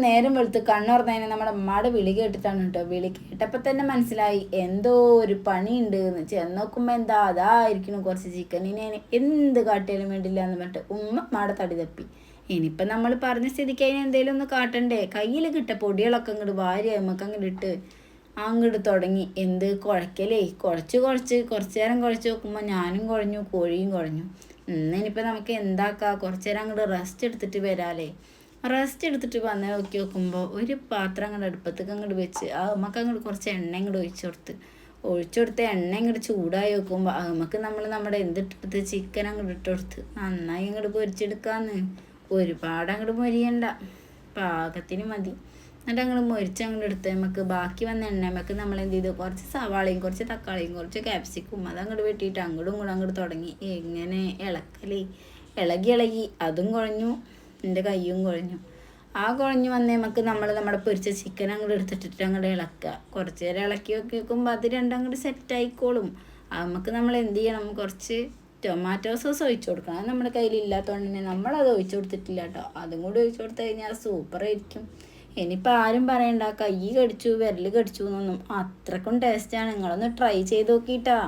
നേരം വെളുത്ത് കണ്ണുറന്നതിന് നമ്മുടെ അമ്മയുടെ വിളി കേട്ടിട്ടാണ് കേട്ടോ. വിളി കേട്ടപ്പോൾ തന്നെ മനസ്സിലായി എന്തോ ഒരു പണിയുണ്ട് എന്ന്. ചെന്ന് നോക്കുമ്പോൾ എന്താ അതായിരിക്കണം കുറച്ച് ചിക്കനിനെ എന്ത് കാട്ടിയാലും വേണ്ടില്ല എന്ന് പറഞ്ഞിട്ട് അമ്മയുടെ തടി തപ്പി. ഇനിയിപ്പം നമ്മൾ പറഞ്ഞ സ്ഥിതിക്ക് അതിന് എന്തെങ്കിലും ഒന്ന് കാട്ടണ്ടേ. കയ്യിൽ കിട്ട പൊടികളൊക്കെ അങ്ങോട്ട് വാരി നമുക്ക് അങ്ങോട്ട് ഇട്ട് അങ്ങോട്ട് തുടങ്ങി എന്ത് കുഴക്കലേ. കുറച്ച് നേരം കുഴച്ച് നോക്കുമ്പോൾ ഞാനും കുഴഞ്ഞു, കോഴിയും കുഴഞ്ഞു. ഇനിയിപ്പോൾ നമുക്ക് എന്താക്കാം, കുറച്ച് നേരം അങ്ങോട്ട് റെസ്റ്റ് എടുത്തിട്ട് വരാല്ലേ. റെസ്റ്റ് എടുത്തിട്ട് വന്ന് നോക്കുമ്പോൾ ഒരു പാത്രം അങ്ങോട്ട് അടുപ്പത്തേക്ക് അങ്ങോട്ട് വെച്ച് നമുക്ക് അങ്ങോട്ട് കുറച്ച് എണ്ണ അങ്ങോട്ട് ഒഴിച്ചു കൊടുത്ത് എണ്ണ അങ്ങോട്ട് ചൂടായി വെക്കുമ്പോൾ നമുക്ക് നമ്മുടെ എന്തിട്ടെടുത്ത് ചിക്കൻ അങ്ങോട്ട് ഇട്ട് കൊടുത്ത് നന്നായി അങ്ങോട്ട് പൊരിച്ചെടുക്കാമെന്ന്. ഒരുപാട് അങ്ങോട്ട് മൊരിയണ്ട, പാകത്തിന് മതി. എന്നിട്ട് അങ്ങോട്ട് മൊരിച്ചങ്ങോട്ട് എടുത്ത് നമുക്ക് ബാക്കി വന്ന എണ്ണ നമുക്ക് നമ്മൾ എന്ത് ചെയ്തു, കുറച്ച് സവാളയും കുറച്ച് തക്കാളിയും കുറച്ച് ക്യാപ്സിക്കും അതങ്ങോട്ട് വെട്ടിയിട്ട് അങ്ങോട്ട് തുടങ്ങി. എങ്ങനെ ഇളകി അതും കുഴഞ്ഞു, എൻ്റെ കയ്യും കുഴഞ്ഞു. ആ കുഴഞ്ഞു വന്നേ നമുക്ക് നമ്മുടെ പൊരിച്ച ചിക്കൻ അങ്ങോട്ട് എടുത്തിട്ടിട്ട് അങ്ങോട്ട് ഇളക്കുക. കുറച്ച് നേരം ഇളക്കി വെക്കുമ്പോൾ അത് രണ്ടും അങ്ങോട്ട് സെറ്റായിക്കോളും. നമുക്ക് നമ്മൾ എന്ത് ചെയ്യണം, കുറച്ച് ടൊമാറ്റോ സോസ് ഒഴിച്ചു കൊടുക്കണം. അത് നമ്മുടെ കയ്യിലില്ലാത്തതുകൊണ്ട് തന്നെ നമ്മളത് ഒഴിച്ചു കൊടുത്തിട്ടില്ല കേട്ടോ. അതും കൂടി ഒഴിച്ചു കൊടുത്തു കഴിഞ്ഞാൽ സൂപ്പറായിരിക്കും. ഇനിയിപ്പോൾ ആരും പറയണ്ട കൈ കടിച്ചു വിരൽ കടിച്ചു എന്നൊന്നും. അത്രക്കും ടേസ്റ്റാണ്. നിങ്ങളൊന്ന് ട്രൈ ചെയ്ത് നോക്കിയിട്ടാ.